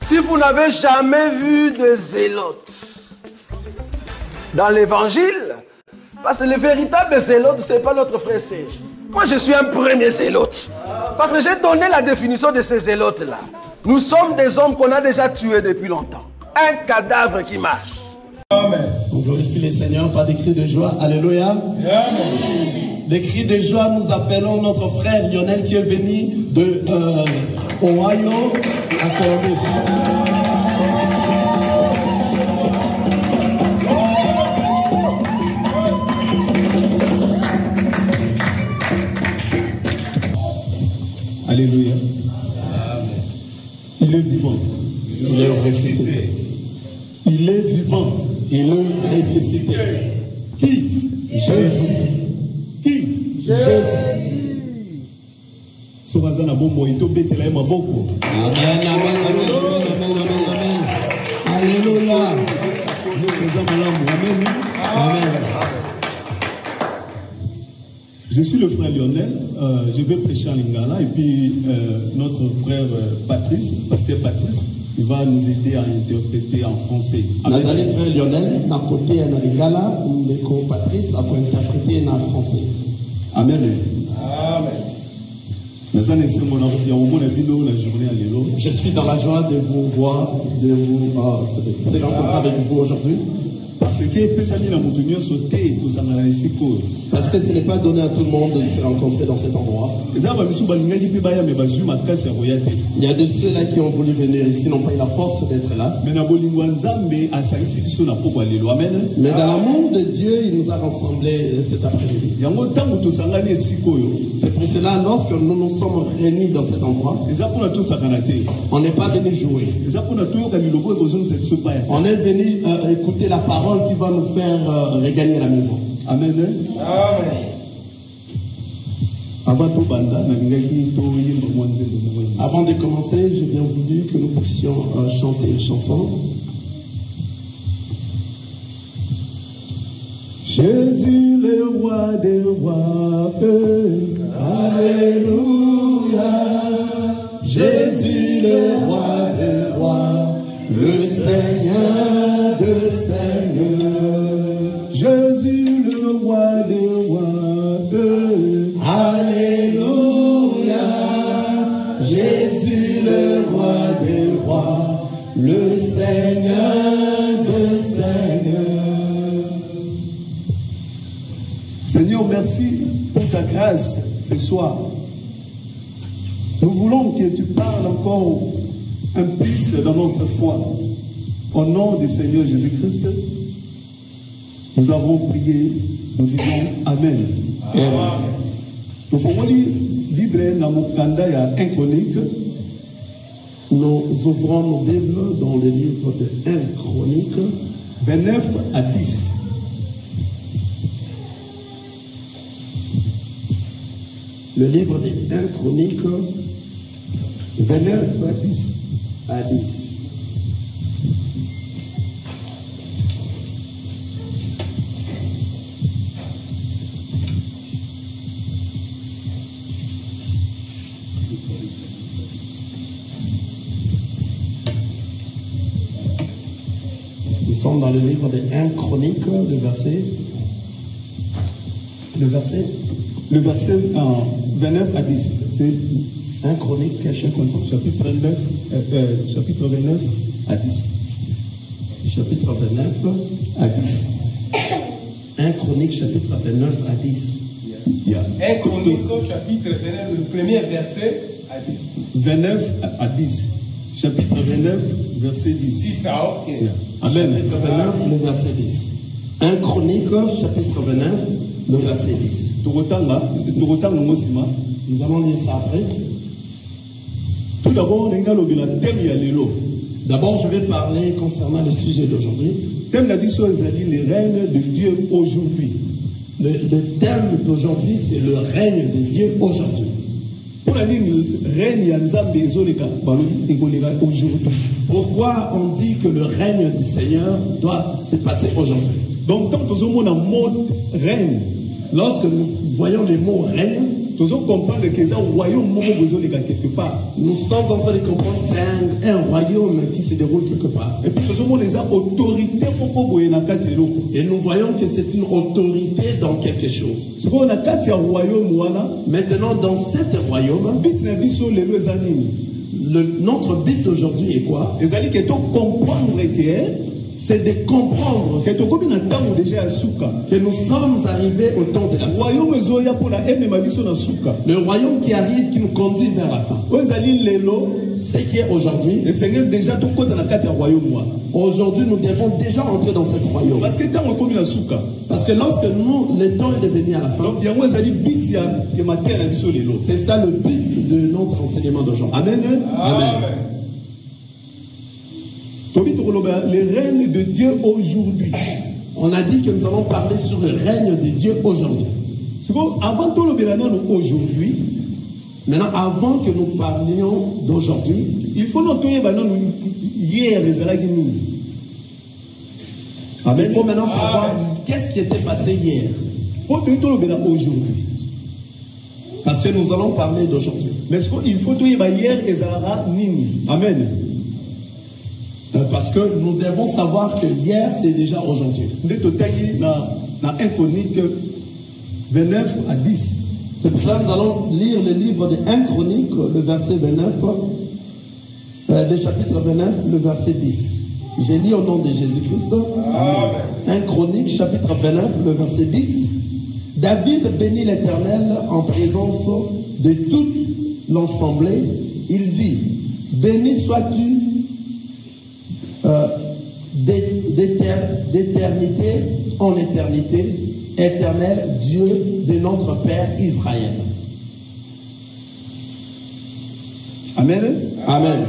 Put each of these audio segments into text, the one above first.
Si vous n'avez jamais vu de zélotes dans l'évangile, parce que le véritable zélote, ce n'est pas notre frère Serge. Moi, je suis un premier zélote. Parce que j'ai donné la définition de ces zélotes-là. Nous sommes des hommes qu'on a déjà tués depuis longtemps. Un cadavre qui marche. Amen. On glorifie le Seigneur par des cris de joie. Alléluia. Amen. Des cris de joie, nous appelons notre frère Lionel qui est venu de Ohio à Columbus. Alléluia. Il est vivant. Il est ressuscité. Il est vivant. Il est ressuscité. Qui? Jésus. Qui? Jésus. Sorazana bombo ito betela ya maboko. Amen, amen, amen, amen, amen, amen. Alléluia. Amen. Amen. Je suis le frère Lionel, je vais prêcher en lingala et puis notre frère Patrice, pasteur Patrice, il va nous aider à interpréter en français. Amen. Notre frère Lionel, na côté en lingala, le Patrice a interpréter en français. Amen. Amen. Je suis dans la joie de vous voir, de vous se rencontrer avec vous aujourd'hui. Parce que ce n'est pas donné à tout le monde de se rencontrer dans cet endroit. Il y a de ceux-là qui ont voulu venir ici, n'ont pas eu la force d'être là. Mais dans l'amour de Dieu, il nous a rassemblés cet après-midi. C'est pour cela, lorsque nous nous sommes réunis dans cet endroit, on n'est pas venu jouer. On est venu écouter la parole qui va nous faire regagner la maison. Amen. Amen. Avant de commencer, j'ai bien voulu que nous puissions chanter une chanson. Jésus le roi des rois, Alléluia. Jésus le roi des rois, le Seigneur de seigneurs. Jésus le roi des rois, Alléluia. Jésus le roi des rois, le Seigneur de seigneurs. Seigneur, merci pour ta grâce ce soir. Nous voulons que tu parles encore un plus dans notre foi. Au nom du Seigneur Jésus-Christ, nous avons prié, nous disons Amen. Nous pouvons lire dans mon candidat, il y a 1 Chronique. Nous ouvrons nos Bibles dans le livre de 1 Chronique 29 à 10. Le livre de 1 Chronique 29 à 10. À 10. Nous sommes dans le livre de 1 Chronique, le verset. Le verset 29 à 10. C'est 1 Chronique, chapitre 29 à 10. Chapitre 29 à 10. 1 Chronique, chapitre 29 à 10. 1 Chronique, chapitre 29, le premier verset à 10. 29 à 10. Chapitre 29, verset 10. 6, ça, ok. Amen. Chapitre 29, le verset 10. 1 Chronique, chapitre 29, le verset 10. Nous allons lire ça après. Tout d'abord, je vais parler concernant le sujet d'aujourd'hui. Thème la vision les règnes de Dieu aujourd'hui. Le thème d'aujourd'hui, c'est le règne de Dieu aujourd'hui. Pourquoi on dit que le règne du Seigneur doit se passer aujourd'hui? Donc, tant que nous avons un mot règne, lorsque nous voyons le mot règne, Nous sommes en train de comprendre que c'est un royaume qui se déroule quelque part. Et puis nous sommes les autorités. Et nous voyons que c'est une autorité dans quelque chose. Maintenant, dans cet royaume, notre but d'aujourd'hui est quoi? C'est de comprendre que nous sommes arrivés au temps de la fin. Le royaume qui arrive, qui nous conduit vers la fin. Ce qui est aujourd'hui. Aujourd'hui, nous devons déjà entrer dans ce royaume. Parce que lorsque le temps est devenu à la fin, c'est ça le but de notre enseignement d'aujourd'hui. Amen. Amen. Le règne de Dieu aujourd'hui. On a dit que nous allons parler sur le règne de Dieu aujourd'hui. Avant aujourd'hui, maintenant, avant que nous parlions d'aujourd'hui, il faut nous hier les il faut maintenant savoir qu'est-ce qui était passé hier. Aujourd'hui. Parce que nous allons parler d'aujourd'hui. Mais il faut hier et Amen. Parce que nous devons savoir que hier c'est déjà aujourd'hui. Dans 1 Chronique 29 à 10. C'est pour ça que nous allons lire le livre de 1 Chronique, le verset 29, le chapitre 29, le verset 10. J'ai lu au nom de Jésus-Christ. 1 Chronique, chapitre 29, le verset 10. David bénit l'Éternel en présence de toute l'assemblée. Il dit, béni sois-tu d'éternité en éternité, éternel Dieu de notre Père Israël. Amen. Amen.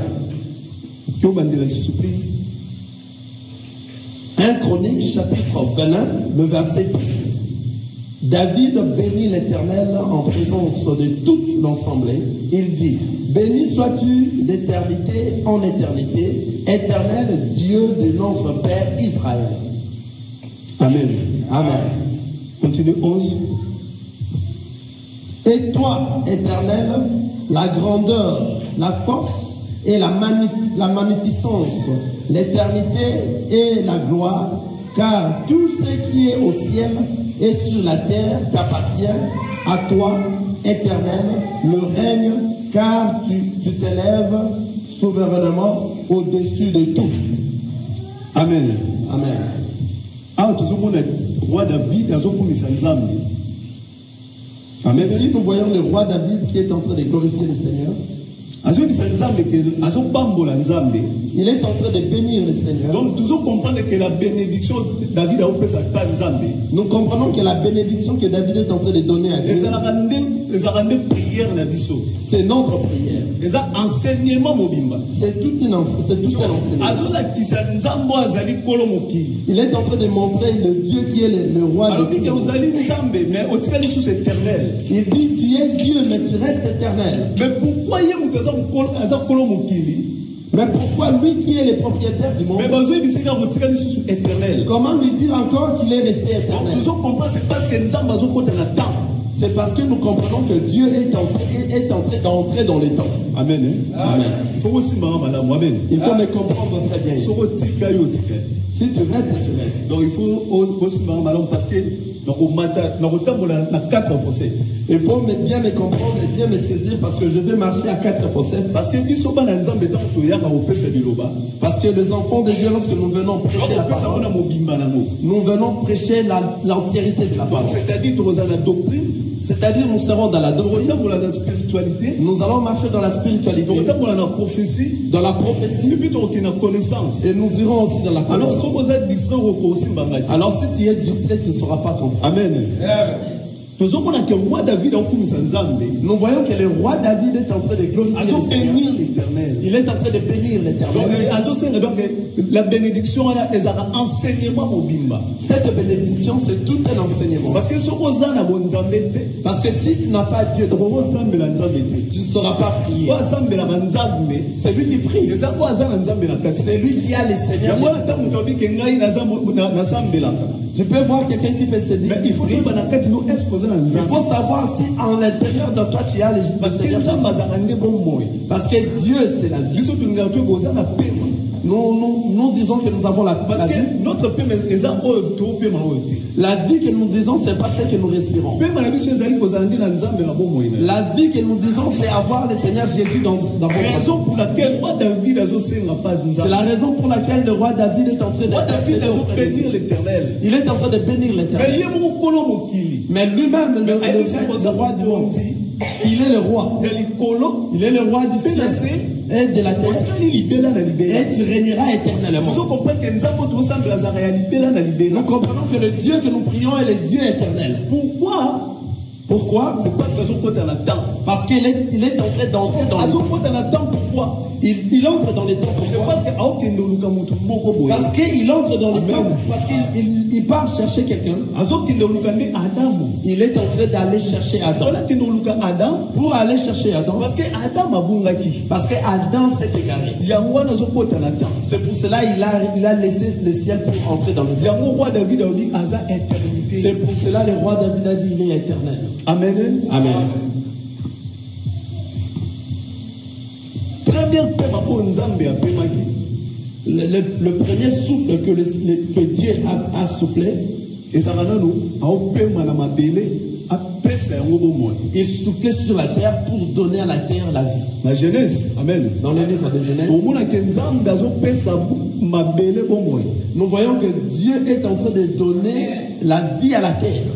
1 Chronique chapitre 29, le verset 10. David bénit l'Éternel en présence de toute l'assemblée. Il dit, béni sois-tu d'éternité en éternité, éternel Dieu de notre Père Israël. Amen. Amen. Continue 11. Et toi, Éternel, la grandeur, la force et la magnificence, l'éternité et la gloire, car tout ce qui est au ciel et sur la terre t'appartient. À toi, Éternel, le règne, car tu t'élèves souverainement au-dessus de tout. Amen. Amen. Ah, tout ce monde est roi David, Amen. Si nous voyons le roi David qui est en train de glorifier le Seigneur, il est en train de bénir le Seigneur. Donc, nous comprenons que la bénédiction David a offert sa Nzambe. Nous comprenons que la bénédiction que David est en train de donner à Dieu, c'est notre prière. C'est tout un enseignement. Il est en train de montrer le Dieu qui est le roi de Dieu. Il dit, tu es Dieu, mais tu restes éternel. Mais pourquoi lui qui est le propriétaire du monde, comment lui dire encore qu'il est resté éternel? C'est parce que nous comprenons que Dieu est en train d'entrer dans les temps. Amen. Amen. Il faut me comprendre très bien. Si tu restes, tu restes. Donc il faut aussi parce que il faut bien me comprendre et bien me saisir parce que je vais marcher à 4 facettes. Parce que les enfants de Dieu, lorsque nous venons prêcher la parole, nous venons prêcher l'entièreté de la parole. C'est-à-dire nous serons dans la doctrine, nous allons marcher dans la spiritualité, dans la prophétie, et nous irons aussi dans la connaissance. Alors si tu es distrait, tu ne sauras pas comprendre. Amen. Nous voyons que le roi David est en train de glorifier l'Éternel. Il est en train de bénir l'Éternel. Donc la bénédiction est un enseignement. Cette bénédiction, c'est tout un enseignement. Parce que si tu n'as pas Dieu, tu ne sauras pas prier. C'est lui qui prie. C'est lui qui a les seigneurs. Tu peux voir quelqu'un qui fait se dire. Mais il faut savoir si en l'intérieur de toi tu as les parce que parce que Dieu c'est la vie. Nous disons que nous avons la vie. Parce que notre paix est la vie que nous disons, c'est pas celle que nous respirons. La vie que nous disons, c'est avoir le Seigneur Jésus dans votre vie. C'est la raison pour laquelle le roi David est en train de bénir l'Éternel. Il est en train de bénir l'Éternel. Mais lui-même, le roi du monde, il est le roi. Il est le roi du ciel et de la terre. Et tu régneras éternellement. Nous comprenons que le Dieu que nous prions est le Dieu éternel. Pourquoi? C'est parce que parce qu'il est en train d'entrer dans le temps. Pourquoi? Il entre dans les temps. Pourquoi? Parce qu'il entre dans les temps. Parce qu'il part chercher quelqu'un. Il est en train d'aller chercher Adam. Pour aller chercher Adam. Parce que Adam s'est égaré. C'est pour cela qu'il a laissé le ciel pour entrer dans le temps. C'est pour cela le roi David a dit il est éternel. Amen. Amen. Le premier souffle que Dieu a soufflé, il soufflait sur la terre pour donner à la terre la vie. La Genèse, amen. Dans le livre de Genèse, nous voyons que Dieu est en train de donner la vie à la terre.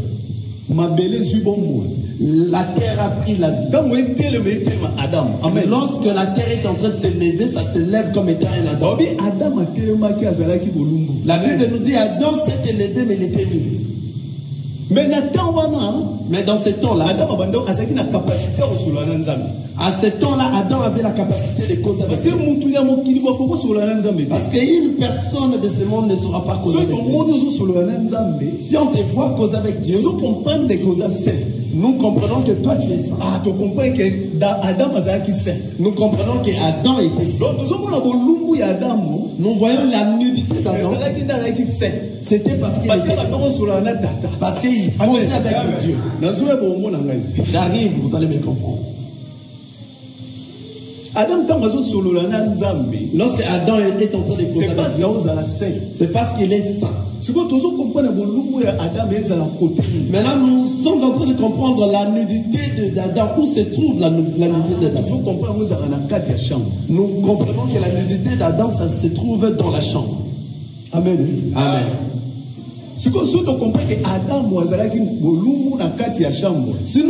La terre a pris la vie. Amen. Lorsque la terre est en train de se lever, ça se lève comme étant un Adam. La Bible nous dit Adam s'est élevé, mais il était nu. Mais dans ce temps-là, à ce temps-là, Adam avait la capacité de causer avec Dieu. Parce qu'une personne de ce monde ne saura pas causer avec Dieu. Si on te voit causer avec Dieu, nous comprenons que toi tu es saint. Nous comprenons que Adam était saint. Nous voyons la nudité d'Adam. C'était parce qu'il causait avec Dieu. J'arrive, vous allez me comprendre. Lorsque Adam est en train de causer avec Dieu, c'est parce qu'il est saint. Maintenant, nous sommes en train de comprendre la nudité d'Adam. Où se trouve la nudité d'Adam? Nous comprenons que la nudité d'Adam, ça se trouve dans la chambre. Amen. Amen. Si nous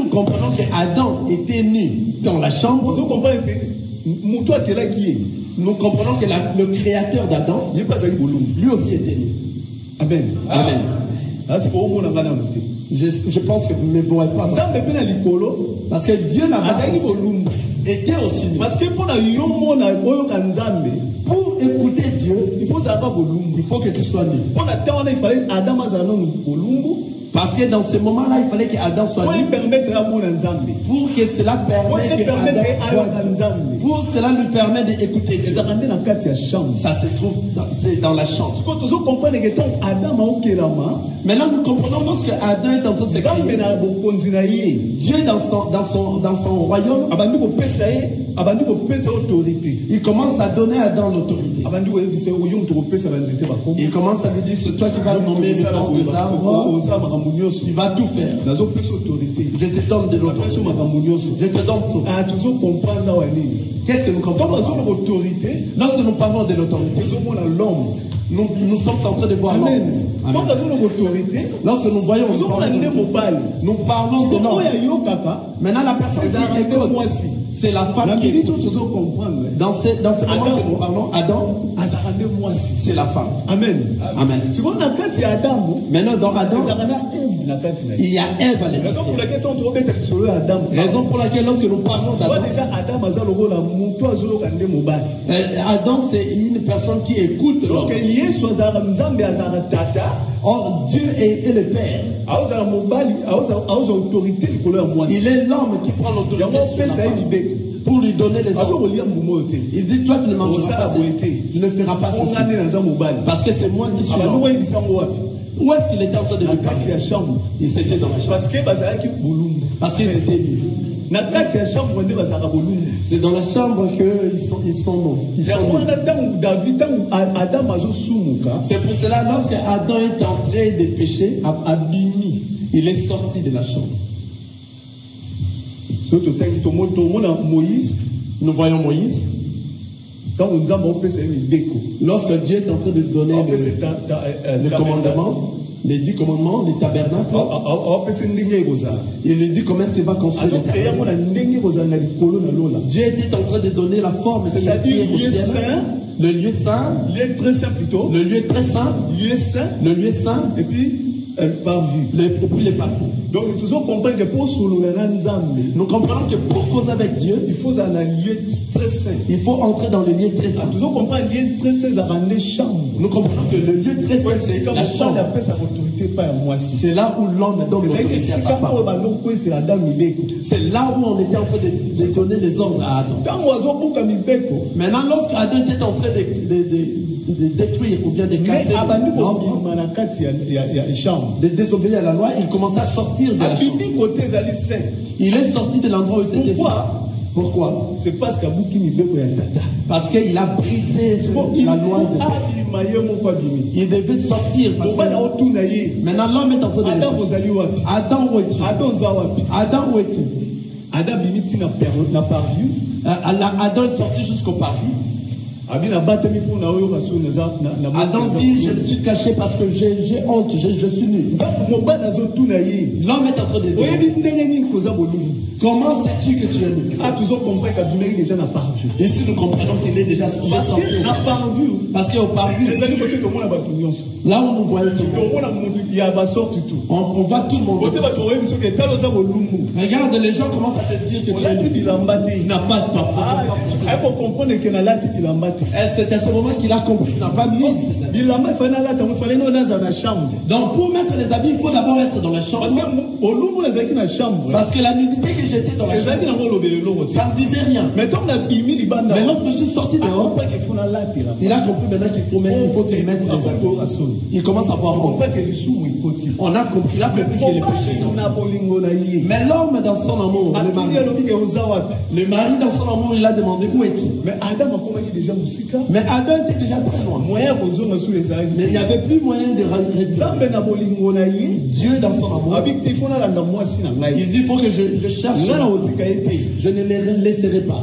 comprenons que Adam était nu dans la chambre, nous comprenons que le créateur d'Adam, lui aussi était nu. Amen. Amen. Je pense que vous ne me voyez pas ça. Parce que Dieu n'a pas était aussi nu. Parce que pour écouter Dieu, il faut que tu sois nu. Parce que dans ce moment-là, il fallait qu'Adam soit nu. Pour que cela permette pour cela lui permet d'écouter Dieu. Ça se trouve dans la chambre. Maintenant, nous comprenons lorsque Adam est en train de se créer. Dieu dans son royaume, il commence à donner à Adam l'autorité. Il commence à lui dire, c'est toi qui vas nommer les noms des arbres. Tu vas tout faire. Je te donne de l'autorité. Je te donne tout. Qu'est-ce que nous comprenons? Lorsque nous parlons de l'autorité, nous sommes en train de voir l'homme. Lorsque nous voyons, nous parlons de l'homme. Maintenant, la personne qui écoute, c'est la femme qui écoute. Dans ce moment que nous parlons, Adam, c'est la femme. Amen. Amen. Maintenant, dans Adam, il y a Ève à l'intérieur. Raison pour laquelle lorsque nous parlons d'Adam, Adam c'est une personne qui écoute l'homme. Or Dieu est le Père. Il est l'homme qui prend l'autorité sur la femme pour lui donner les ordres. Il dit, toi tu ne mangeras pas, tu ne feras pas ceci. Parce que c'est moi qui suis l'homme. Où est-ce qu'il était en train de lui parler? Il s'était dans la chambre. Parce qu'ils étaient nus. C'est dans la chambre qu'ils sont nus. C'est pour cela, lorsque Adam est entré de péché, il est sorti de la chambre. Nous voyons Moïse. Lorsque Dieu est en train de donner le commandement, les 10 commandements, les tabernacles, il lui dit comment est-ce qu'il va construire le tabernacle. Dieu était en train de donner la forme, c'est-à-dire le lieu saint, le lieu très saint plutôt, le lieu très saint, le lieu saint, et puis les parvis. Donc nous comprenons que pour nous comprenons que pour causer avec Dieu, il faut un lieu très saint. Il faut entrer dans le lieu très saint. Nous comprenons que le lieu très saint, nous comprenons que le lieu très saint, c'est la chambre. C'est là où l'homme donne l'autorité à sa femme. C'est là où on était en train de donner les ordres à Adam. Maintenant, lorsque Adam était en train de détruire ou bien de casser, de désobéir à la loi, il commençait à sortir de la chambre. Il est sorti de l'endroit où il était. Pourquoi? C'est parce qu'il a brisé la loi de Dieu. Il devait sortir. Maintenant, l'homme est en train de le chercher. Adam, où es-tu? Adam, où es-tu? Adam est sorti jusqu'au parvis. Adam dit, je me suis caché parce que j'ai honte, je suis nu. L'homme est en train de dire, comment sais-tu que tu es nu? Ici nous comprenons qu'il est déjà sorti. Parce qu'au parvis, là où nous voyons tout on voit tout le monde. Regarde, les gens commencent à te dire que tu es nu. Tu n'as pas de papa. C'est à ce moment qu'il a compris qu'il n'a pas mis ses habits. Donc pour mettre les habits, il faut d'abord être dans la chambre. Parce que la nudité que j'étais dans la chambre, ça ne disait rien. Mais lorsque je suis sorti dehors, il a compris maintenant qu'il faut qu'il mette les habits. Il commence à voir honte. On a compris, il a compris qu'il est péché. Mais l'homme dans son amour, le mari dans son amour, il a demandé où es-tu? Mais Adam était déjà très loin. Mais il n'y avait plus moyen de rentrer. Dieu dans son amour, il dit il faut que je cherche. Je ne les laisserai pas.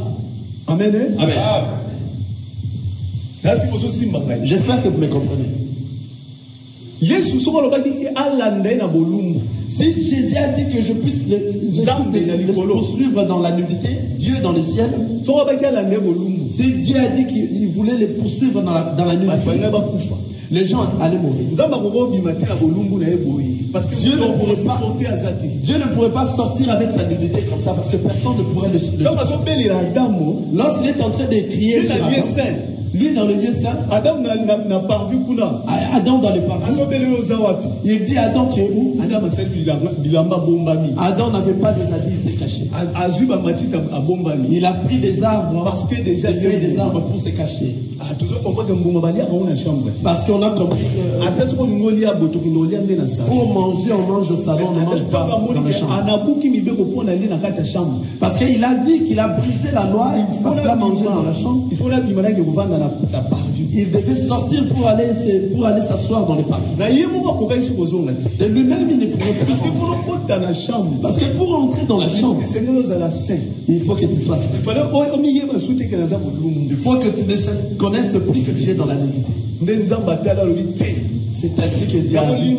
Amen. Amen. J'espère que vous me comprenez. Si Jésus a dit que je puisse le poursuivre dans la nudité, Dieu dans le ciel, si Dieu a dit qu'il voulait les poursuivre dans la nudité, les gens allaient mourir. Parce que Dieu ne pourrait pas sortir avec sa nudité comme ça, parce que personne ne pourrait le lorsqu'il est en train de crier sur Adam, lui dans le lieu saint, Adam n'a pas vu Kuna. Adam dans le parvis. Il dit Adam, tu es où? Adam n'avait pas des habits, il s'est caché. Il a pris des arbres, parce que déjà il y a des arbres pour se cacher. Parce qu'on a compris que pour manger, on mange au salon, on ne mange pas dans la chambre. Parce qu'il a dit qu'il a brisé la loi parce qu'il a mangé dans la chambre. Il devait sortir pour aller s'asseoir dans le parvis. De lui-même, il ne pouvait plus. Parce que pour entrer dans la chambre, il faut que tu sois saint. Il faut que tu connaisses ce prix que tu es dans la nudité. C'est ainsi que Dieu a dit.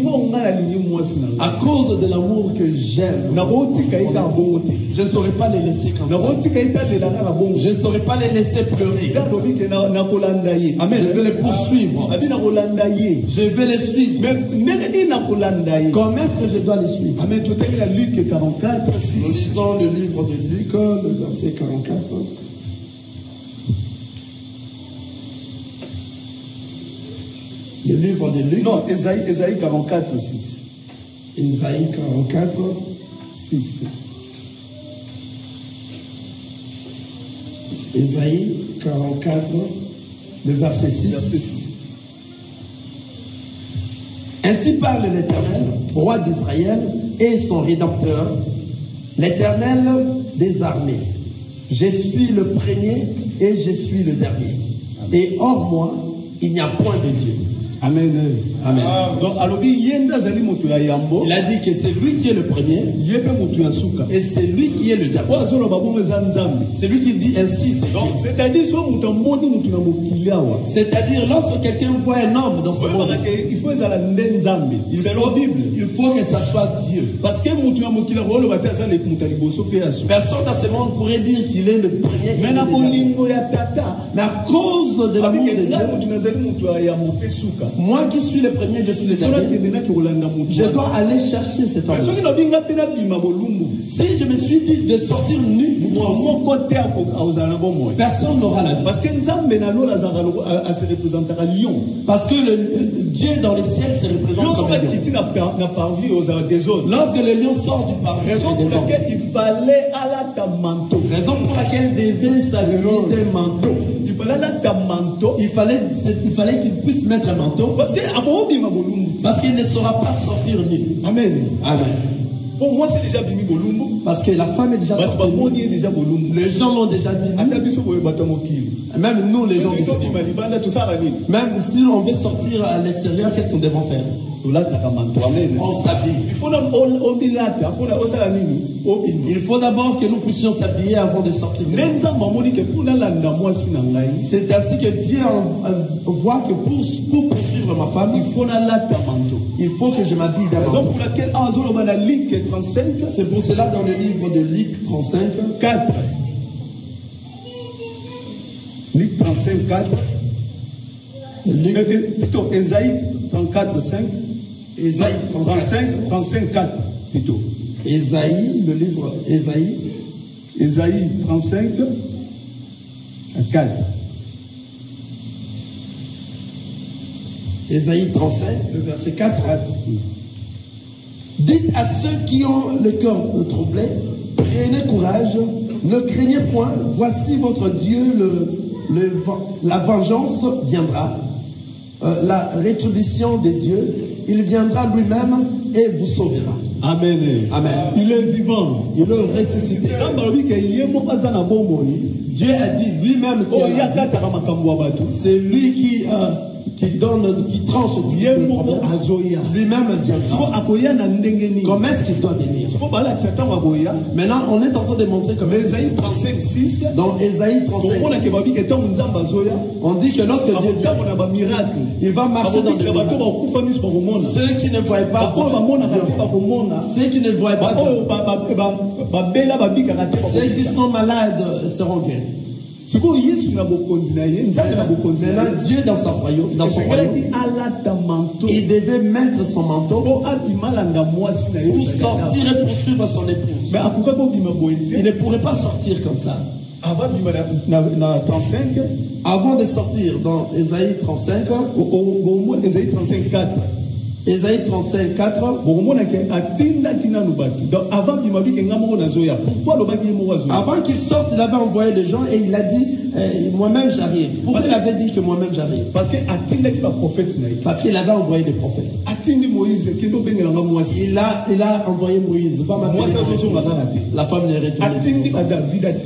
À cause de l'amour que j'aime, je ne saurais pas les laisser comme ça. Je ne saurais pas les laisser pleurer. Amen. Je vais les poursuivre. Je vais les suivre. Comment est-ce que je dois les suivre? Amen. Nous lisons le livre de Luc, le verset 44. Le livre de Luc. Non, Ésaïe 44, 6. Ésaïe 44, 6. Ésaïe 44, le verset 6. Verset 6. Ainsi parle l'Éternel, roi d'Israël et son rédempteur, l'Éternel des armées. Je suis le premier et je suis le dernier. Et hors moi, il n'y a point de Dieu. Amen. Amen. Donc, Il a dit que c'est lui qui est le premier et c'est lui qui est le dernier. C'est lui qui dit ainsi. C'est-à-dire lorsque quelqu'un voit un homme dans ce monde, il faut que ça soit Dieu. Parce que personne dans ce monde pourrait dire qu'il est le premier et le dernier. Mais à cause de l'amour de Dieu, moi qui suis le premier, je suis le dernier. Je dois aller chercher cet homme. Si je me suis dit de sortir nu, personne n'aura la vie. Parce que le Dieu dans le ciel se représente comme un lion. Lorsque le lion sort du parvis, raison pour laquelle il fallait raison pour laquelle il devait s'habiller d'un manteau. Il fallait qu'il puisse mettre un manteau. Parce qu'il ne saura pas sortir nu. Amen. Amen. Pour moi, c'est déjà Bimi Bolumbo. Parce que la femme est déjà sortie. Les gens l'ont déjà vu. Même nous, les gens qui sont. Même si on veut sortir à l'extérieur, qu'est-ce qu'on devrait faire? On s'habille. Il faut d'abord que nous puissions s'habiller avant de sortir. C'est ainsi que Dieu voit que pour poursuivre ma femme, il faut que je m'habille d'abord. C'est pour cela dans le livre de Luc 35, 4. Luc 35, 4. Plutôt Ésaïe 34, 5. Ésaïe 35, 4 plutôt. Ésaïe, le livre Ésaïe. Ésaïe 35, 4. Ésaïe 35, le verset 4. Dites à ceux qui ont le cœur troublé, prenez courage, ne craignez point, voici votre Dieu, la vengeance viendra, la rétribution de Dieu, il viendra lui-même et vous sauvera. Amen. Amen. Il est vivant, il est ressuscité. Dieu a dit lui-même c'est lui qui donne, qui tranche lui-même viendra. Comment est-ce qu'il doit venir? Maintenant, on est en train de montrer comment. Ésaïe 35, 6. Dans Ésaïe 35, on dit que lorsque Dieu vient, il va marcher dans des mondes. Ceux qui ne voient pas, ceux qui ne voient pas, ceux qui sont malades seront guéris. Maintenant, Dieu dans son royaume, il devait mettre son manteau pour sortir et poursuivre son épouse. Il ne pourrait pas sortir comme ça. Avant de sortir dans Ésaïe 35, Ésaïe 35, 4. Ésaïe 35, 4. Avant qu'il sorte, il avait envoyé des gens et il a dit moi-même j'arrive. Pourquoi il avait dit que moi-même j'arrive? Parce qu'il avait envoyé des prophètes. Il a envoyé Moïse. La femme n'est retournée.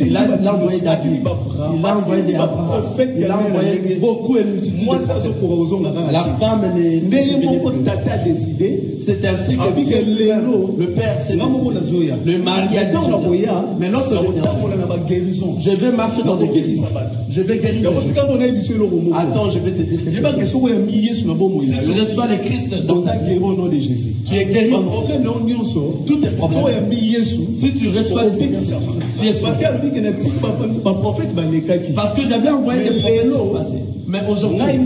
Il a envoyé David. Il a envoyé des Abraham. Il a envoyé beaucoup et multitudes. La femme n'est décidé. C'est ainsi que Dieu, le Père s'est décidé. Le mari a dit mais lorsque je vais marcher dans des guérisons. Je vais guérir. Attends, je vais te dire quelque chose. Si tu reçois le Christ dans ta guérison au nom de Jésus, tu es guéri. Tout est problème. Si tu reçois le Christ, tu es sauvé. Parce que j'avais envoyé des prophètes. Mais aujourd'hui,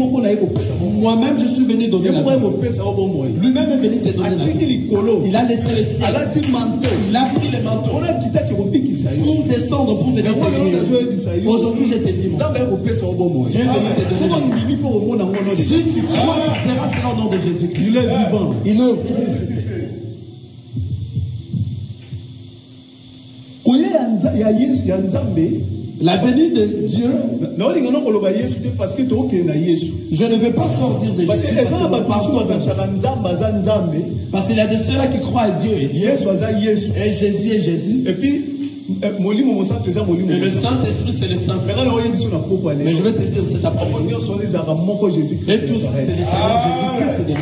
moi-même je suis venu donner la vie. Lui-même est venu te donner la vie. Il a laissé le ciel. Il a pris le manteau pour descendre pour venir te guérir. Aujourd'hui je te dis, Dieu est venu te donner la vie. Si tu crois, tu verras cela au nom de Jésus-Christ. Il est vivant. Il est ressuscité. La venue de Dieu, parce que je ne veux pas encore dire de Jésus, parce qu'il y a de ceux-là qui croient à Dieu et Dieu, et Jésus est Jésus. Et puis, et le Saint-Esprit, c'est le Saint-Esprit. Mais je vais te dire cet après-midi. Et tous, c'est le Seigneur Jésus-Christ.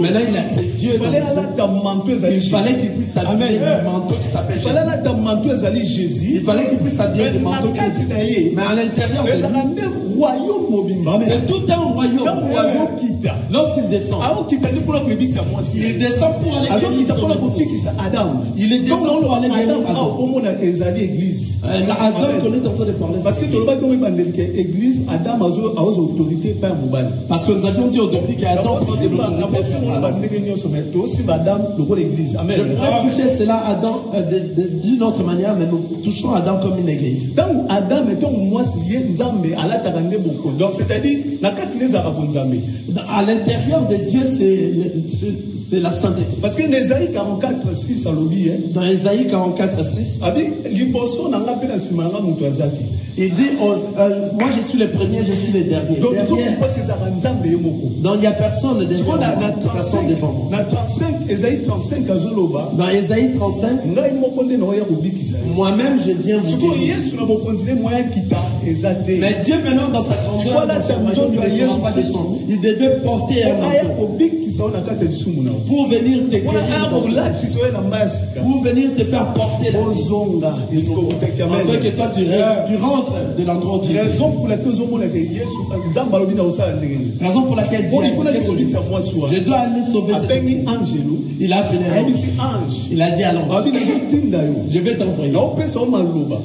Maintenant, c'est Dieu dans le il fallait qu'il puisse s'habiller du manteau qui s'appelle Jésus. Il fallait qu'il puisse s'habiller du manteau qui s'appelle. Mais à l'intérieur de lui, c'est tout un royaume. Lorsqu'il descend, il descend pour aller guérir Adam. Il descend pour aller guérir Adam. Adam qu'on est en train de parler. Parce que l'église, Adam a autorité par Mouban. Parce que nous avions dit au début qu'Adam Je pourrais toucher cela Adam d'une autre manière, mais nous touchons Adam comme une église. Donc Adam est donc c'est-à-dire à l'intérieur de Dieu, c'est la sainteté. Parce que Ésaïe 44:6 dans Ésaïe 44:6, il dit moi je suis le premier, je suis le dernier. Donc il n'y a personne derrière moi, personne devant moi. Dans Ésaïe 35, dans Ésaïe 35, moi-même je viens vous guérir. Mais Dieu maintenant dans sa grandeur, il devait porter un manteau pour venir te guérir, pour venir te faire porter la afin que toi tu rentres de l'endroit où tu es. Raison pour laquelle je dois aller sauver cet ange. Il a appelé ange. Il a dit à l'ange, je vais t'envoyer.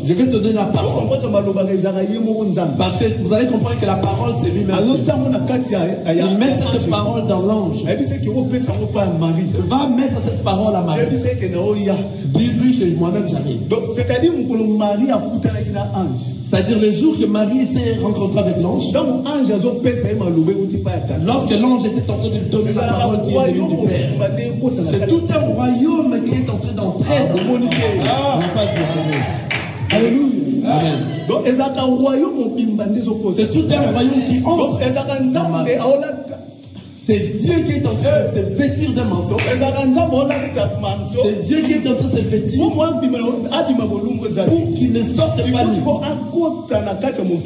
Je vais te donner la parole. Parce que vous allez comprendre que la parole c'est lui-même. Il met cette parole dans l'ange. Va mettre cette parole à Marie. Dis-lui que moi-même j'arrive. Donc c'est-à-dire que Marie a poussé un ange. C'est-à-dire le jour que Marie s'est rencontrée avec l'ange, lorsque l'ange était en train de lui donner la parole qui est venue du Père, c'est tout un royaume qui est en train d'entrer dans l'unité. Alléluia. Amen. Donc c'est tout un royaume qui entre. C'est Dieu qui est en train de se vêtir d'un manteau. C'est Dieu qui est en train de se vêtir pour qu'il ne sorte pas lui.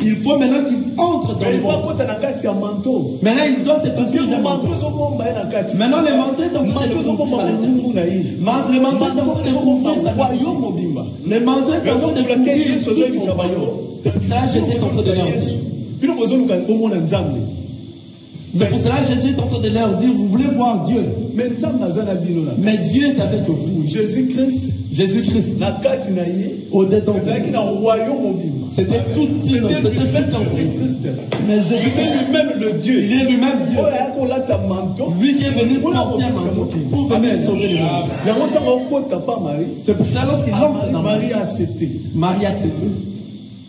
Il faut maintenant qu'il entre dans le manteau. Maintenant il doit se couvrir d'un manteau. Maintenant le manteau est en train de le couvrir à l'intérieur. Le manteau est en train de couvrir sa vie. Le manteau est en train de couvrir son royaume. C'est pour ça que Jésus est en train de leur dire. C'est pour cela que Jésus est en train de leur dire, vous voulez voir Dieu. Mais Dieu est avec vous. Jésus-Christ. Au-dedans. C'était tout Dieu. Mais Jésus est lui-même le Dieu. Il est lui-même Dieu. Lui qui est venu porter un manteau pour venir sauver le monde. C'est pour ça lorsqu'il entre dans Marie a accepté.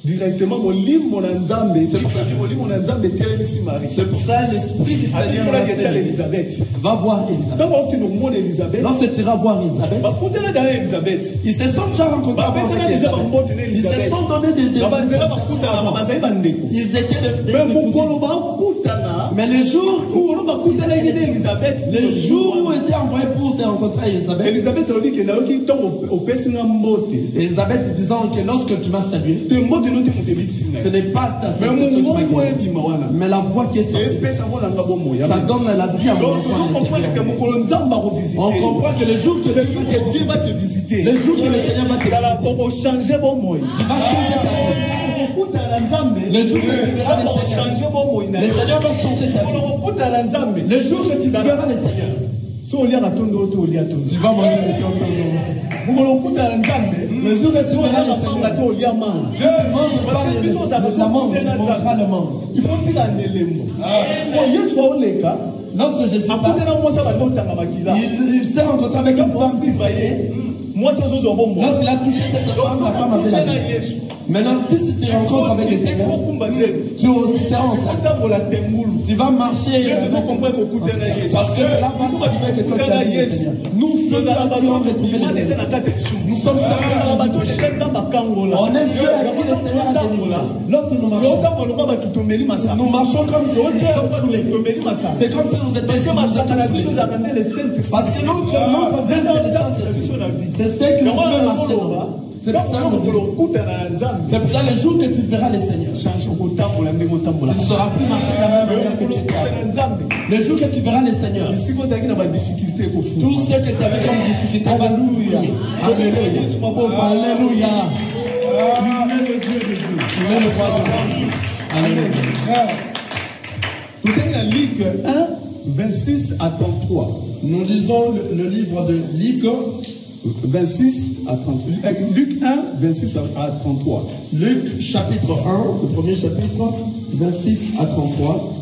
Directement, c'est pour ça l'esprit du Seigneur va voir Élisabeth. Lorsque tu iras voir Élisabeth, ils se sont déjà rencontrés avec Élisabeth. Ils se sont donné des ils étaient des mais le jour où était envoyé pour se rencontrer Élisabeth disant que lorsque tu m'as salué, ce n'est pas ta salutation qui m'a guéri, mais la voix qui est sortie, ça donne la vie à mon enfant. On comprend que le jour que Dieu va te visiter, le jour que le Seigneur va te visiter, tu vas changer ta vie. Le jour que tu verras le Seigneur, le Seigneur va changer ta vie. Le jour que tu verras le Seigneur, tu vas manger le temps. Le jour que tu verras le Seigneur, tu manges pas la mangue, tu mangeras le mangue. Il faut dire un élément. Lorsque Jésus passe, il s'est rencontré avec une femme qui voyait. Lorsqu'il a touché cette femme, la femme avait la vie. Maintenant, si tu te rencontres avec les Seigneurs, tu seras enceinte. Tu vas marcher. Parce que c'est là que tu vas que toi tu as dit le Seigneur. Nous sommes là qui ont retrouvé le Seigneur. Nous sommes ceux qui ont retrouvé le Seigneur. On est ceux à qui le Seigneur a délivré. Lorsque nous marchons comme si nous sommes saoulés. C'est comme si nous étions saoulés. Parce que notre nom va vers le Saint-Esprit. C'est ce que nous pouvons marcher là. C'est pour ça le jour que tu verras le Seigneur, tu ne seras plus marcher de la même manière que tu étais. Le jour que tu verras le Seigneur, tout ce que tu avais comme difficulté va s'oublier. Alléluia. Alléluia. Tu es le roi de Dieu. Alléluia. Tout est dans Luc 1, 26 à 33. Nous lisons le livre de Luc 26 à 33. Luc 1, 26 à 33. Luc chapitre 1, le premier chapitre, 26 à 33.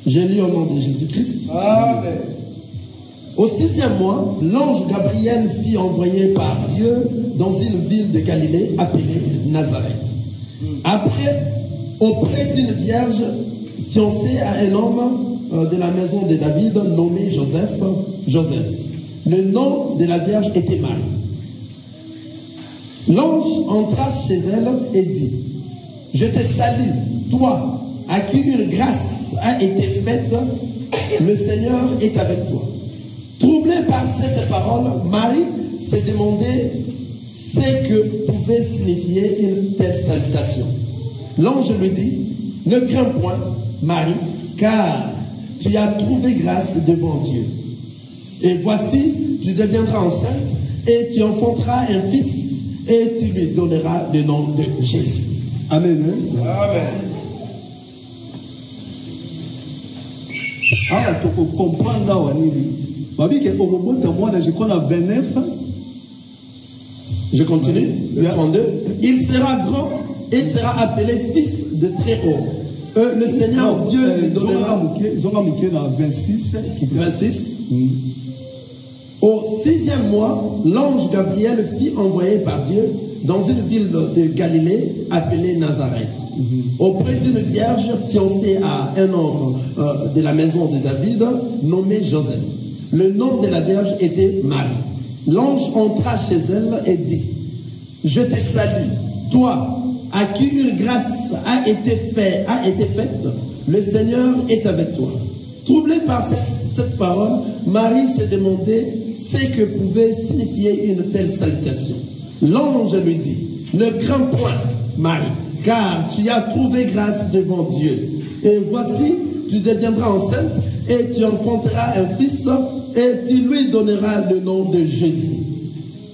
J'ai lu au nom de Jésus-Christ. Amen. Au 6e mois, l'ange Gabriel fut envoyé par Dieu dans une ville de Galilée appelée Nazareth. Auprès d'une vierge fiancée à un homme de la maison de David nommé Joseph. Le nom de la vierge était Marie. L'ange entra chez elle et dit: Je te salue, toi, à qui une grâce a été faite, le Seigneur est avec toi. Troublée par cette parole, Marie s'est demandé ce que pouvait signifier une telle salutation. L'ange lui dit: Ne crains point, Marie, car tu as trouvé grâce devant Dieu. Et voici, tu deviendras enceinte et tu enfanteras un fils et tu lui donneras le nom de Jésus. Amen. Amen. Ah, tu peux comprendre je connais 29. Je continue. Le 32. Il sera grand et sera appelé fils de très haut. Le Seigneur Dieu lui donnera. 26. 26. Au 6e mois, l'ange Gabriel fut envoyé par Dieu dans une ville de Galilée appelée Nazareth, auprès d'une vierge fiancée à un homme de la maison de David nommé Joseph. Le nom de la vierge était Marie. L'ange entra chez elle et dit: Je te salue, toi, à qui une grâce a été faite, le Seigneur est avec toi. Troublée par cette parole, Marie se demandait ce que pouvait signifier une telle salutation. L'ange lui dit: Ne crains point, Marie, car tu as trouvé grâce devant Dieu. Et voici, tu deviendras enceinte et tu enfanteras un fils et tu lui donneras le nom de Jésus.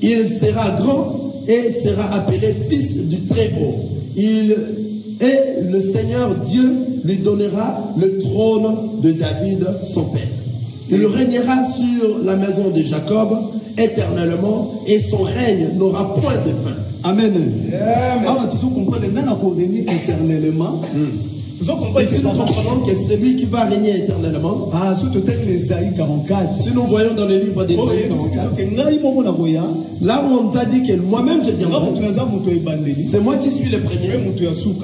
Il sera grand et sera appelé fils du Très-Haut. Et le Seigneur Dieu lui donnera le trône de David, son père. Il régnera sur la maison de Jacob éternellement et son règne n'aura point de fin. Amen. Alors, tu comprends éternellement. Ici, nous comprenons que c'est lui qui va régner éternellement. Ah, surtout Ésaïe 44. Si nous voyons dans le livre d'Ésaïe 44, là où on nous a dit que moi-même je viendrai, c'est moi qui suis le premier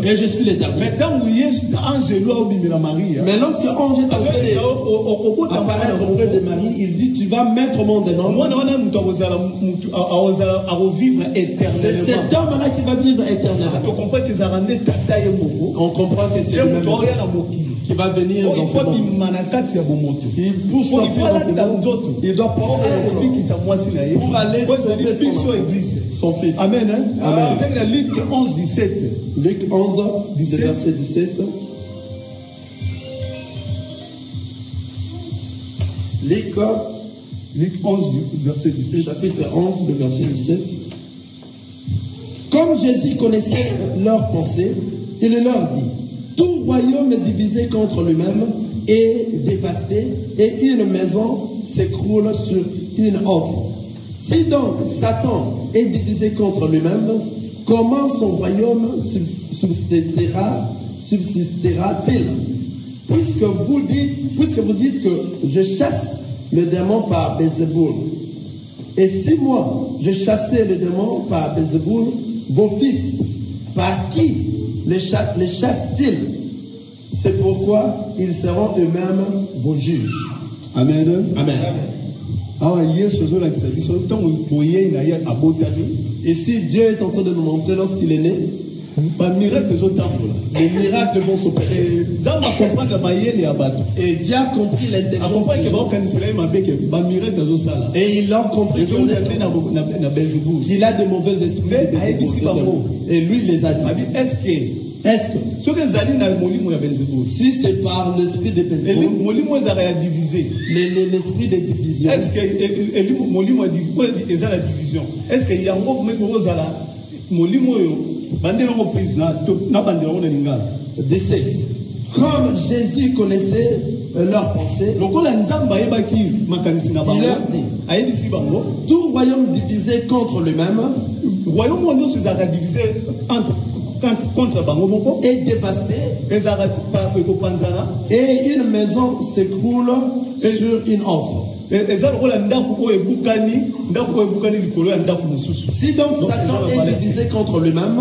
et je suis l'éternel. Mais lorsque l'ange est en train d'apparaître auprès de Marie, il dit: Tu vas mettre mon nom. C'est cet homme-là qui va vivre éternellement. On comprend que c'est qui va venir dans ce monde. Il pour sortir dans ce monde, il doit porter pour aller sauver son fils. Amen. Amen. Luc 11, 17. Luc 11, verset 17. Luc 11, verset 17. Chapitre 11, verset 17. Comme Jésus connaissait leurs pensées, il leur dit: Tout royaume est divisé contre lui-même et dévasté, et une maison s'écroule sur une autre. Si donc Satan est divisé contre lui-même, comment son royaume subsistera-t-il? Puisque vous dites que je chasse le démon par Bézéboul. Et si moi je chassais le démon par Bézéboul, vos fils par qui les chasse-t-il? C'est pourquoi ils seront eux-mêmes vos juges. Amen. Amen. Ici, Dieu est en train de nous montrer lorsqu'il est né, les miracles vont s'opérer. Et Dieu a compris l'intelligence. Et il a compris qu'il a de mauvais esprits. Et lui, il les a dit. Est-ce que si c'est par l'esprit de Belzéboul, l'esprit de division, est-ce que comme Jésus connaissait leurs pensées, il leur dit, tout royaume divisé contre lui-même est dévasté, et une maison s'écroule sur une autre. Si donc Satan est divisé contre lui-même,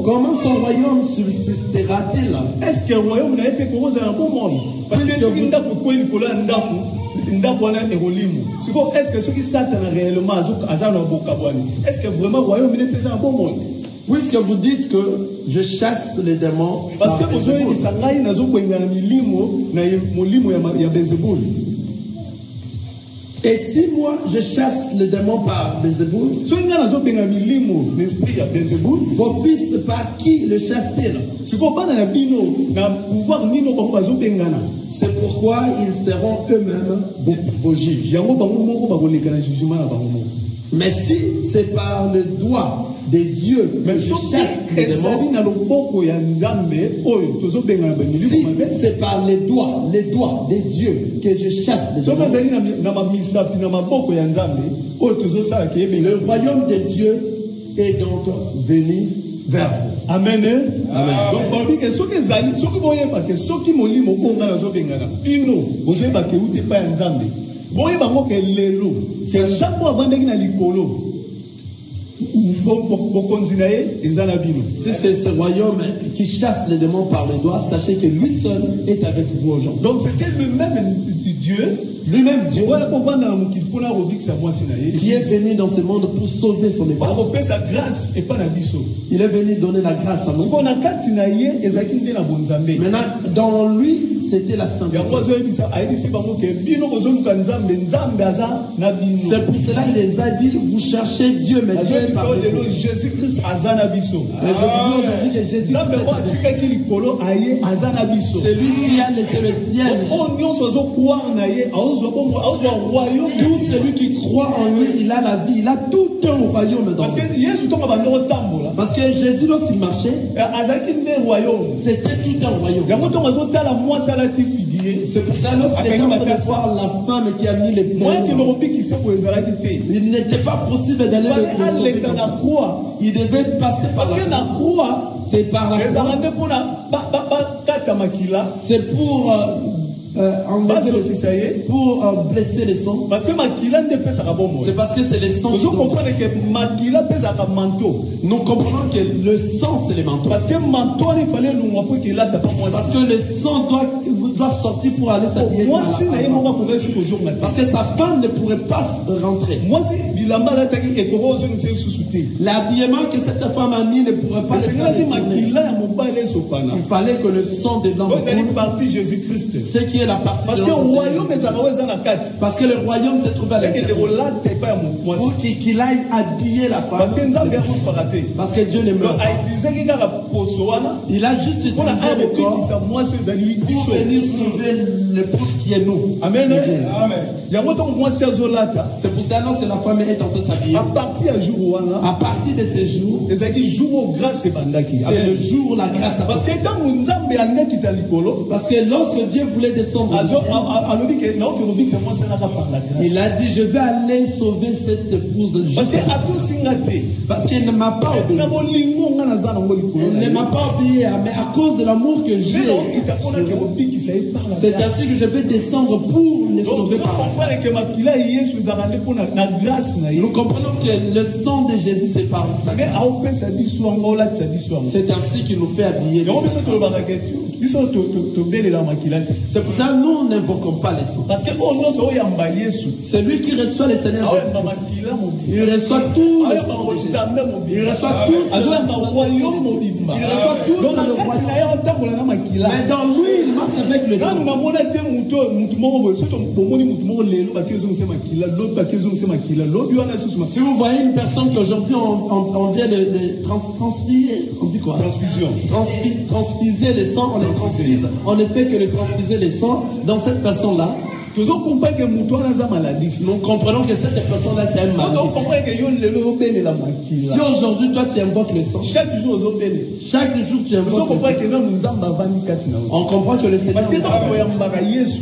comment son royaume subsistera-t-il? Est-ce que le royaume n'a pas commencé à un bon monde? Parce que est-ce que ce qui Satan a réellement, est-ce que vraiment le royaume n'est pas un bon monde? Puisque vous dites que je chasse les démons, parce que et si moi je chasse les démons par Belzéboul, vos fils par qui le chassent-ils? C'est pourquoi ils seront eux-mêmes vos juges. Mais si c'est par le doigt de Dieu que je chasse les démons, si c'est par les doigts de Dieu que je chasse les démons, le royaume de Dieu est donc venu vers vous. Amen. Amen. Donc, ce qui si c'est ce royaume qui chasse les démons par les doigts, sachez que lui seul est avec vous aujourd'hui. Donc c'était lui-même Dieu, qui est venu dans ce monde pour sauver son épouse. Il est venu donner la grâce à nous. Maintenant, dans lui, c'était la sainteté. C'est pour cela qu'il les a dit, vous cherchez Dieu, mais Dieu est parmi vous. Jésus-Christ Et je vous dis aujourd'hui que Jésus c'est lui qui a laissé le ciel. Tout celui qui croit en lui, il a la vie, il a tout un royaume dans lui. Parce que Jésus, lorsqu'il marchait, c'était tout un royaume. C'est pour ça lorsqu'il est en train de voir la femme qui a mis les poings, il n'était pas possible d'aller le sauver comme ça. Il devait passer par la croix. C'est par la croix. C'est pour pour blesser les sangs. C'est parce que c'est les sangs. Nous comprenons que le sang c'est les manteaux. Parce que le sang doit sortir pour aller s'habiller. Parce que sa femme ne pourrait pas rentrer. L'habillement que cette femme a mis ne pourrait pas se faire. Il fallait que le sang de l'homme coule. Ce qui est la partie de l'homme. Parce que le royaume se trouve à l'intérieur. Pour qu'il aille habiller la femme. Parce que Dieu ne meurt pas. Il a juste utilisé le corps pour venir sauver l'épouse qui est nous. Amen. C'est pour ça lorsque la femme est en train de s'habiller, à partir de ces jours, c'est le jour où la grâce a Parce que lorsque Dieu voulait descendre, il a dit, je vais aller sauver cette épouse. Parce qu'elle ne m'a pas obéi. Elle ne m'a pas obéi, mais à cause de l'amour que j'ai, c'est ainsi que je vais descendre pour les sauver. Nous comprenons que le sang de Jésus c'est par ça. C'est ainsi qu'il nous fait habiller. C'est pour ça que nous n'invoquons pas les sangs. Parce que c'est lui qui reçoit les Seigneurs. Il reçoit tout le sang de Jésus. Il reçoit tout. Il reçoit tout dans le royaume. Mais dans lui, il marche avec le sang. Si vous voyez une personne qui aujourd'hui on vient de transfuser, on dit quoi? Transfusion. Transfuser le sang, on les transfuse. On ne fait que le transfuser le sang dans cette personne-là. Nous comprenons que cette personne-là, c'est un maladie. Si aujourd'hui, toi, tu invoques le sang, chaque jour, tu invoques le sang. On comprend que le Seigneur...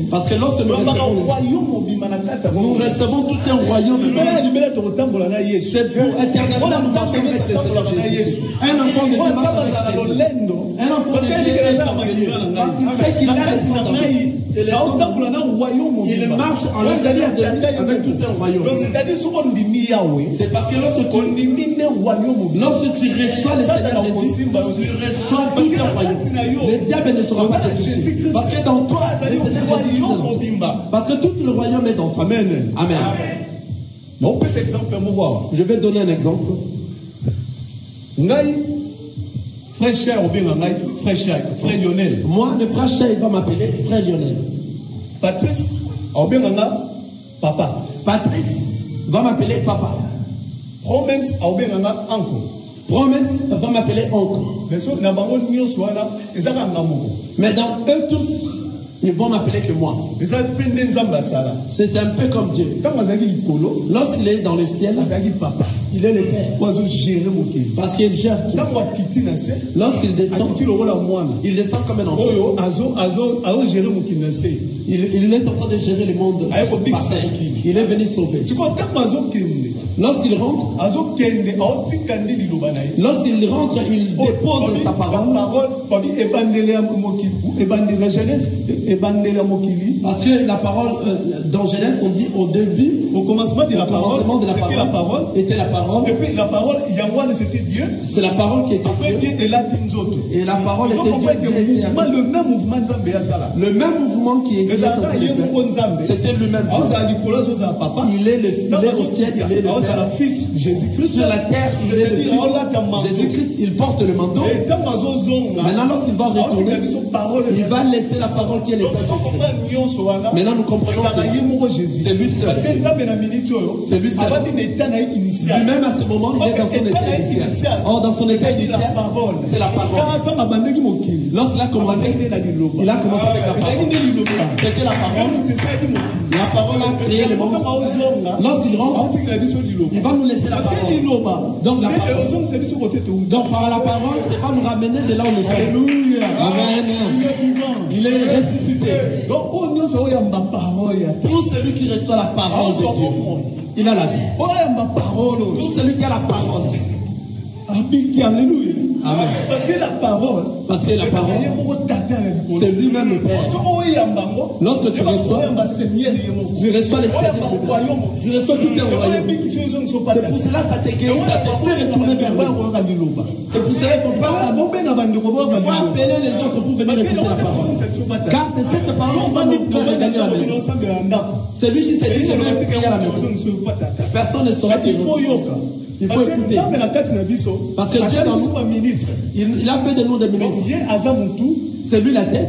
Parce que lorsque nous recevons tout un royaume, c'est pour éternellement nous marcher avec le Seigneur Jésus. Un enfant de Dieu marche avec Jésus. Un enfant de Dieu est merveilleux. Parce qu'il fait qu'il a le sang d'amour. Il marche en l'intérieur de lui avec tout un royaume. C'est parce que lorsque tu reçois le Seigneur Jésus, tu reçois tout un royaume. Le diable ne sera pas touché. Parce que dans toi, le Seigneur Jésus, parce que tout le royaume est dans toi. Amen. Amen. Je vais donner un exemple. Frère Lionel. Moi, le frère cher, il va m'appeler frère Lionel. Patrice, papa. Patrice va m'appeler papa. Promesse, Promesse va m'appeler oncle. Mais dans eux tous, ils vont m'appeler que moi. C'est un peu comme Dieu. Lorsqu'il est dans le ciel, il est le Père. Parce qu'il gère tout. Lorsqu'il descend, il descend comme un enfant. Il est en train de gérer le monde. Il est venu sauver. Lorsqu'il rentre, il dépose sa parole. Parce que la parole dans Genèse, on dit au début, au commencement de la parole, était la parole. Et puis la parole, c'était Dieu. C'est la parole qui était Dieu. Et la parole était Dieu. Le même mouvement qui est c'était lui-même. Il est au ciel, il est le Fils Jésus-Christ. Sur la terre, il est le Fils. Jésus-Christ, il porte le manteau. Maintenant, lorsqu'il va retourner, il va laisser la parole qui est le Saint-Esprit. Maintenant, nous comprenons que c'est lui seul. C'est lui seul. Lui-même, à ce moment, il est dans son état initial. Or, dans son état initial, c'est la parole. Lorsqu'il a commencé, il a commencé avec la parole. C'était la parole. La parole a créé le monde. Lorsqu'il rentre, il va nous laisser la parole. Donc, la parole. Donc, par la parole, c'est pas nous ramener de là où nous sommes. Amen. Il est ressuscité. Donc, tout celui qui reçoit la parole de Dieu, il a la vie. Tout celui qui a la parole. Amen. Parce que la parole, c'est lui-même le Père. Lorsque tu reçois les Seigneurs, tu reçois tout un royaume. C'est pour cela que ça te guérit, ça te fait retourner vers lui. C'est pour cela qu'il ne faut pas s'abomber. Il faut appeler les autres pour venir écouter la parole. Car c'est cette parole qui va nous faire gagner la maison. C'est lui qui s'est dit, je vais prier à la maison. Personne ne saura te il faut écouter. Parce que Dieu dans nous, il a fait de nous des ministres. C'est lui la tête.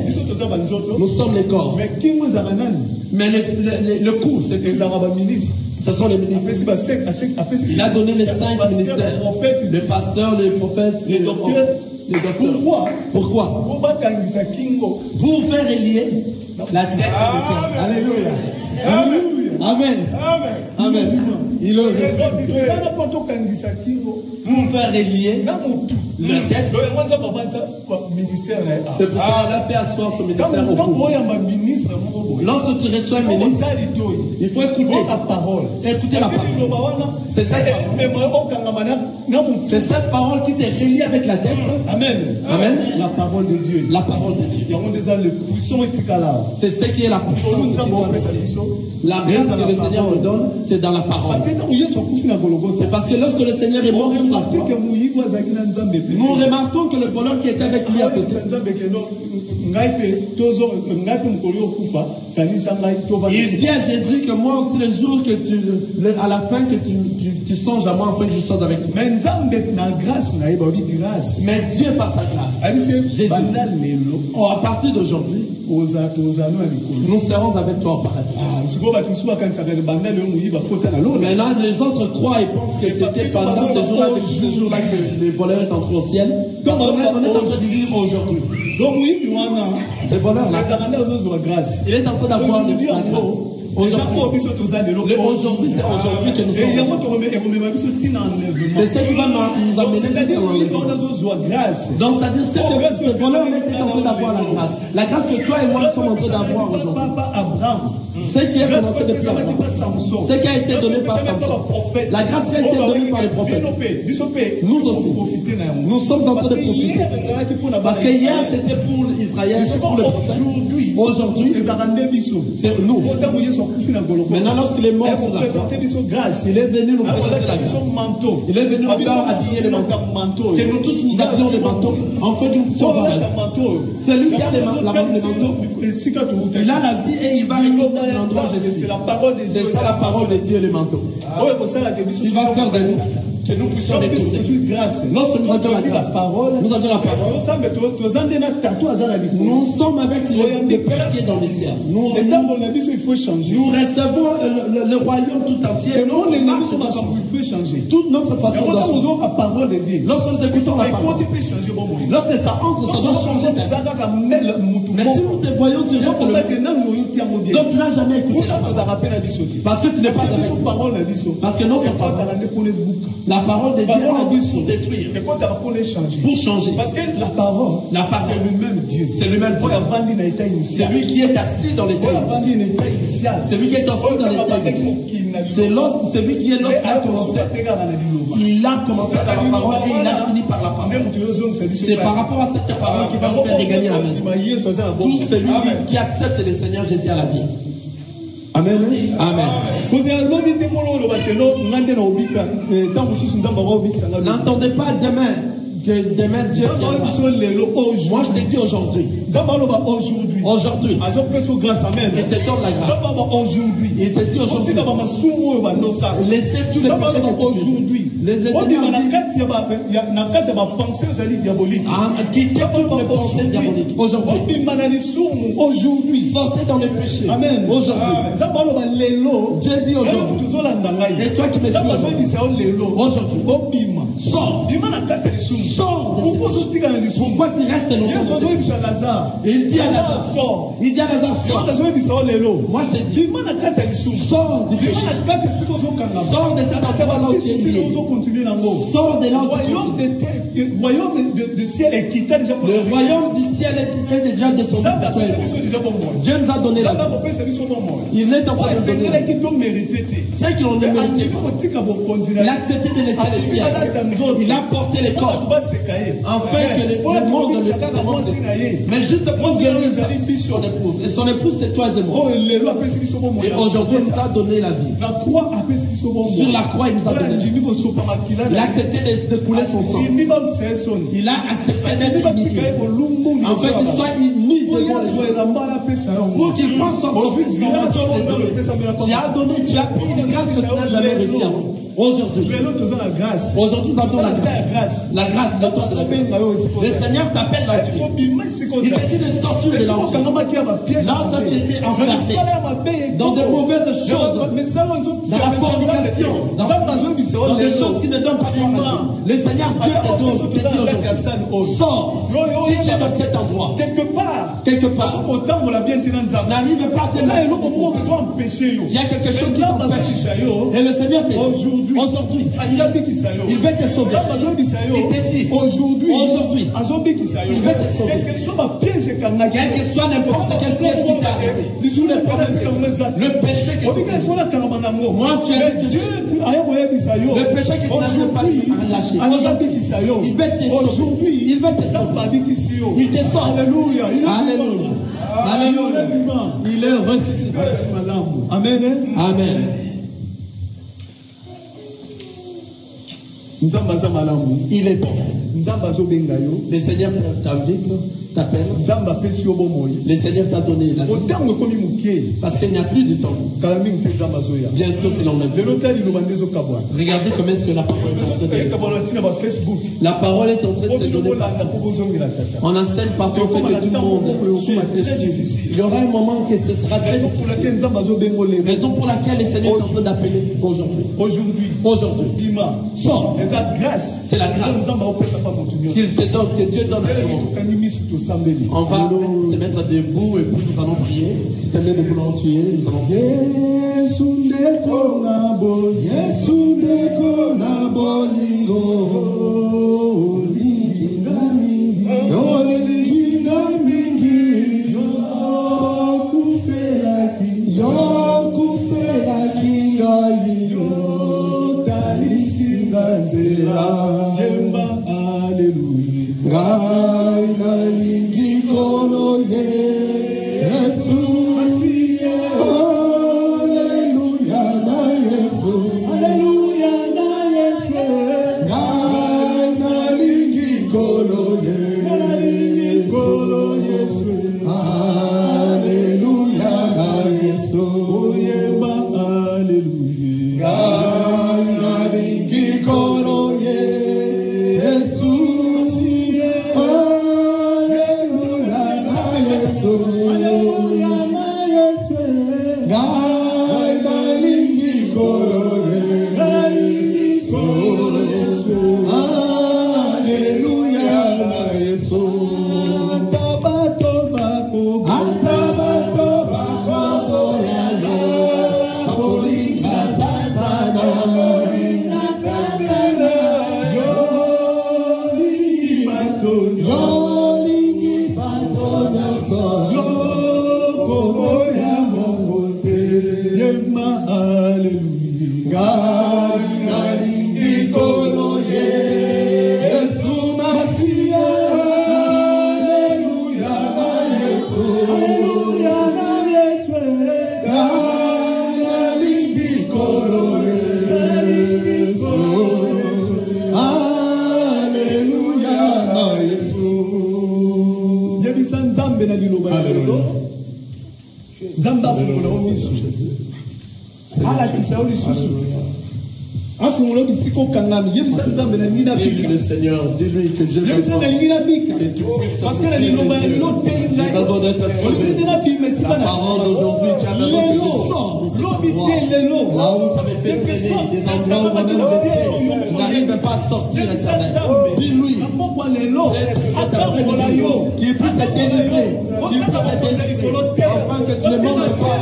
Nous sommes les corps. Mais le cou, ce sont les ministres. Il a donné les 5 ministères. Le pasteur, le prophète, le docteur. Pourquoi? Pour faire relier la tête et le cœur. Alléluia. Amen. Amen. Il est pour faire relier la tête. C'est pour ça qu'elle a fait asseoir son ministère au cou. Lorsque tu reçois un ministre, il faut écouter la parole. Écouter la parole. C'est cette parole qui te relie avec la tête. Amen. Amen. La parole de Dieu. La parole de Dieu. C'est ce qui est la puissance. La grâce que le Seigneur nous donne, c'est dans la parole. C'est parce que lorsque le Seigneur est mort sur la croix, nous remarquons que le voleur qui était avec lui à côté, il dit à Jésus que moi aussi le jour que à la fin que tu songes à moi, enfin je sors avec toi. Mais Dieu par sa grâce, Jésus, à partir d'aujourd'hui, nous serons avec toi au paradis. Maintenant les autres croient et pensent que c'était pendant ce jour-là que les voleurs est entré au ciel. On est en train de vivre aujourd'hui. Donc oui, c'est voleur-là. Il est en train d'avoir la grâce. Aujourd'hui, c'est aujourd'hui que nous sommes. C'est ce qui va nous amener jusqu'à l'enlèvement. Donc, c'est-à-dire que ce voleur était en train d'avoir la grâce. La grâce que toi et moi sommes en train d'avoir aujourd'hui. Ce qui est commencé depuis Abraham. Ce qui a été donné par Samson. La grâce qui a été donnée par les prophètes. Nous aussi. Nous sommes en train de profiter. Parce que hier, c'était pour Israël, c'est pour le prophète. Aujourd'hui, c'est nous. Maintenant, lorsqu'il est mort sur la croix, il est venu nous présenter la grâce. Il est venu nous faire attiller les manteaux. Que nous tous nous avions les manteaux. En fait, nous puissions voir la vie. C'est lui qui a les manteaux. Il a la vie et il va retourner à l'endroit où je suis. C'est ça la parole de Dieu, les manteaux. Il va faire de nous que nous puissions retourner. Lorsque nous avons la grâce, nous avons la parole. Nous sommes avec le Père qui est dans les cieux. Nous recevons le royaume tout entier. Toute notre façon de vivre. Lorsque nous écoutons la parole, lorsque ça entre, ça doit changer. Mais si nous te voyons, tu rentres le donc tu n'as jamais écouté la parole. Parce que tu n'es pas avec nous. Parce que notre parole, la parole de Dieu a dit pour détruire, pour changer. Parce que la parole, c'est lui-même Dieu. C'est lui-même Dieu. C'est lui qui est assis dans l'état initial. C'est lui qui est assis dans l'état initial. C'est lui qui est lorsqu'il a commencé. Il a commencé par la parole et il a fini par la parole. C'est par rapport à cette parole qui va nous faire regagner la maison. Tout celui qui accepte le Seigneur Jésus à la vie. Amen. Amen. N'entendez pas demain que demain Dieu moi je te dis aujourd'hui. Aujourd'hui. Il te donne la grâce. Il te dit aujourd'hui. Laissez tous les péchés aujourd'hui. Quittez toutes les pensées diaboliques. Aujourd'hui. Sortez dans les péchés. Amen. Aujourd'hui. Dieu dit aujourd'hui. Et toi qui me suis aujourd'hui. Sors. Sors de ce. Pourquoi tu restes longtemps? Il dit à Lazare, sors. Il dit à Lazare, sors. Moi je te dis, sors du péché. Sors de cet endroit-là où tu es lié. Sors de là où tu es. Le royaume du ciel est quitté déjà. Le royaume du ciel est quitté déjà de son nom. Dieu nous a donné la vie. Il est en train de donner. Ceux qui l'ont mérité. Il a accepté de laisser le ciel. Il a porté les corps. Afin que le monde ne le présente. Mais juste pour guérir son épouse. Et son épouse, c'est toi et moi. Et aujourd'hui, il nous a donné la vie. Sur la croix, il nous a donné la vie. Il a accepté de couler son sang. Il a accepté d'être humilié. Afin qu'il soit uni devant les gens. Pour qu'il prenne son fils, tu as donné, tu as pris une grâce que tu n'as jamais reçue avant. Aujourd'hui, nous avons la grâce. La grâce de toi de la grâce. Le Seigneur t'appelle là-dessus. Il te dit de sortir de l'enfer. Là où toi tu étais enfermé dans de mauvaises choses, dans la fornication, dans des choses qui ne donnent pas de gloire. Le Seigneur Dieu te donne. Sors. Si tu es dans cet endroit, quelque part, n'arrive pas à te mettre. Il y a quelque chose qui t'empêche. Et le Seigneur te dit aujourd'hui, il va te sauver. Il te dit aujourd'hui, il va te sauver. Quel que soit n'importe quel piège qui t'a arrêté, le péché que tu fais, moi tu as dit, le péché que tu n'as pas lâché, il va te sauver. Il va te sauver. Il te sauve. Alléluia. Alléluia. Alléluia. Il est ressuscité. Amen. Amen. Il est bon. Le Seigneur t'invite, t'appelle. Le Seigneur t'a donné la vie. Parce qu'il n'y a plus du temps. Bientôt c'est l'enlèvement. Regardez comment est-ce que la parole est en train de... La parole est en train de se donner partout. On enseigne partout pour que tout le monde suive. Il y aura un moment que ce sera très difficile. Raison pour laquelle le Seigneur est en train d'appeler aujourd'hui. Sors. C'est la grâce qu'il te donne, que Dieu donne à tout le monde. On va se mettre debout et puis nous allons prier. Si tu es debout, nous allons prier. Dis-lui le Seigneur, dis-lui que je veux parce que j'ai besoin d'être sauvé. La parole d'aujourd'hui, tu as besoin que je sorte de cet endroit. Là où ça me fait traîner, des endroits où moi-même je n'arrive pas à sortir, éternel. Dis-lui, c'est un qui peut te délivrer, afin que tu ne manques pas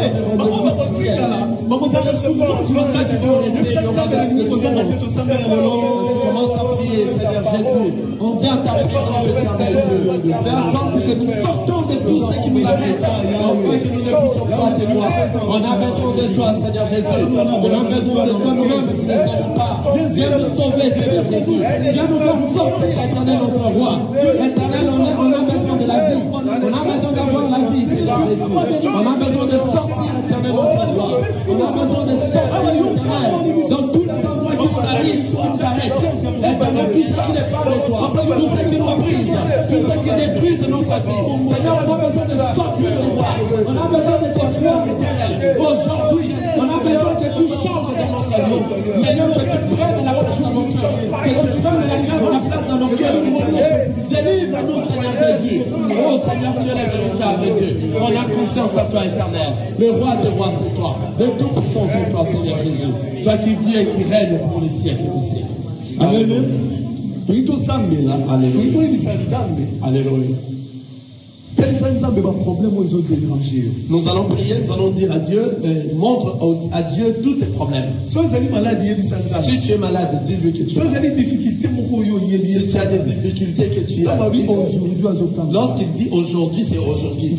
commence à prier, Seigneur Jésus. On vient à ta présence éternelle de faire en sorte que nous sortons de tout ce qui nous arrive, afin que nous ne puissions pas te voir. On a besoin de toi, Seigneur Jésus. On a besoin de toi nous-mêmes si nous ne sommes pas. Viens nous sauver, Seigneur Jésus. Viens nous faire sortir, éternel notre roi. Éternel, on a besoin de la vie. On a besoin d'avoir la vie, Seigneur Jésus. On a besoin de sortir, éternel notre roi. On a besoin de sortir, éternel, dans tous les endroits qui nous arrivent, qui nous arrêtent. Éternel, tout ce qui n'est pas de toi, tout ce qui nous brise, tout ce qui détruit notre vie. Seigneur, on a besoin de sortir de toi. On a besoin de te voir, éternel. Aujourd'hui, on a besoin que tu changes dans notre vie. Seigneur, que tu prennes la place dans nos cœurs. Que tu prennes la place dans nos cœurs. Délivre-nous, Seigneur Jésus. Oh Seigneur, tu es le véritable Dieu. On a confiance en toi, éternel. Le roi de rois, c'est toi. Le tout-puissant, c'est toi, Seigneur Jésus. Toi qui vis et qui règne pour les siècles des siècles. Amen. Alléluia. Alléluia. Nous allons prier, nous allons dire à Dieu, montre à Dieu tous tes problèmes. Si tu es malade, dis-lui que tu es malade. Si tu as des difficultés que tu as, lorsqu'il dit aujourd'hui, c'est aujourd'hui.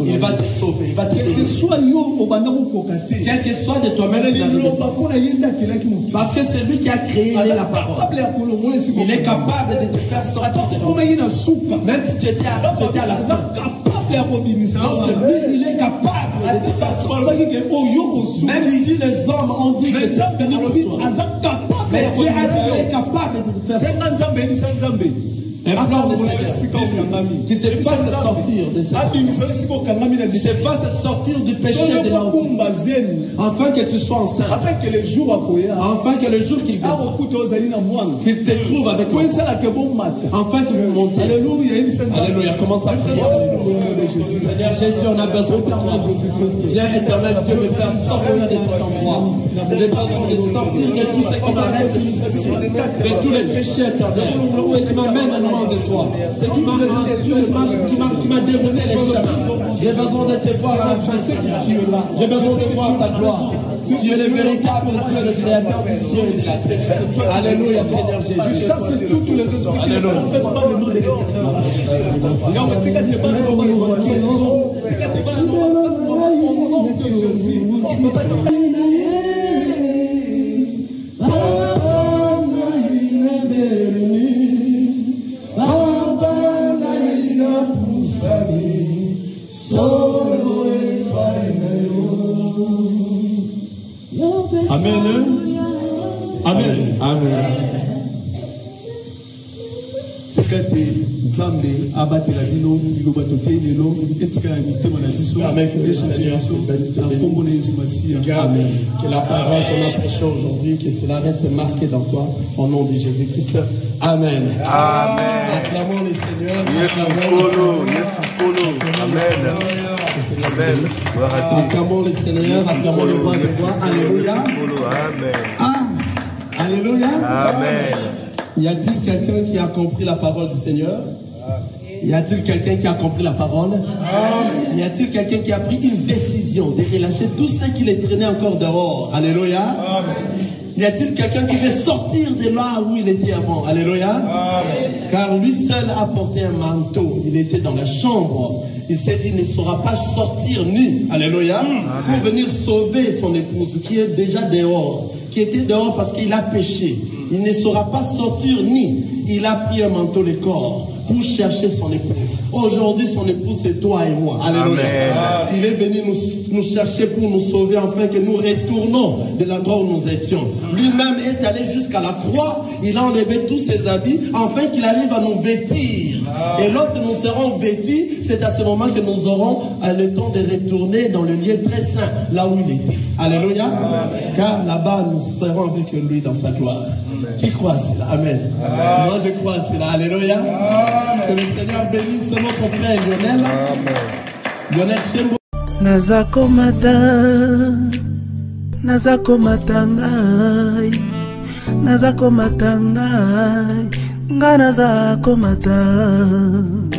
Il va te sauver, il va te délivrer. Quel que soit de toi-même, parce que c'est lui qui a créé la parole. Il est capable de te faire sortir de l'eau. Même si tu étais à la fin. Donc lui, il est capable de te faire sortir. Même si les hommes ont dit que c'est fini pour toi. Mais Dieu est capable de te faire sortir. Implore le Seigneur qu'il te fasse sortir de ça. Qu'il te fasse sortir du péché de l'enfant. Afin que tu sois enceinte. Afin que le jour qu'il vient, qu'il te trouve avec toi. Afin qu'il vous monte. Alléluia. Commence à prier. Seigneur Jésus, on a besoin de toi. Viens éternel Dieu me faire sortir de cet endroit. J'ai besoin de sortir de tout ce qui m'arrête de tous les péchés éternels. Ce qui m'amène à loin de toi. Ce qui m'a dérouté les chemins. J'ai besoin de te voir à la fin. J'ai besoin de voir ta gloire. Tu es le véritable Dieu, le créateur du ciel et de la terre. Alléluia, Seigneur Jésus. Je chasse tous les esprits qui ne confessent pas le nom de l'Éternel. Amen. Amen. Amen. Tekate Nzambe abatela bino liloba totelelo etika ntema na biso. Amen. Que le Seigneur Amen. Que la parole qu'on a prêchée aujourd'hui, que cela reste marqué dans toi au nom de Jésus-Christ. Amen. Amen. Acclamons le Seigneur. Yesu Kolo. Amen. Amen. Acclamons le Seigneur, acclamons le roi de roi. Alléluia. Amen. Alléluia. Amen. Y a-t-il quelqu'un qui a compris la parole du Seigneur? Y a-t-il quelqu'un qui a compris la parole? Y a-t-il quelqu'un qui a pris une décision de relâcher tout ce qui les traînait encore dehors? Alléluia. Amen. Y a-t-il quelqu'un qui veut sortir de là où il était avant? Alléluia. Amen. Car lui seul a porté un manteau. Il était dans la chambre. Il s'est dit, il ne saura pas sortir nu. Alléluia. Pour venir sauver son épouse qui est déjà dehors. Qui était dehors parce qu'il a péché. Il ne saura pas sortir ni. Il a pris un manteau de corps pour chercher son épouse. Aujourd'hui, son épouse, c'est toi et moi. Alléluia. Amen. Il est venu nous chercher pour nous sauver, afin que nous retournons de l'endroit où nous étions. Lui-même est allé jusqu'à la croix. Il a enlevé tous ses habits, afin qu'il arrive à nous vêtir. Et lorsque nous serons vêtis, c'est à ce moment que nous aurons le temps de retourner dans le lieu très saint, là où il était. Alléluia. Amen. Car là-bas, nous serons avec lui dans sa gloire. Amen. Qui croit à cela? Amen. Amen. Moi, je crois à cela. Alléluia. Amen. Que le Seigneur bénisse notre frère Lionel. Amen. Lionel Chembo. Nazako matangai, nazako matangai, nga nazako matangai.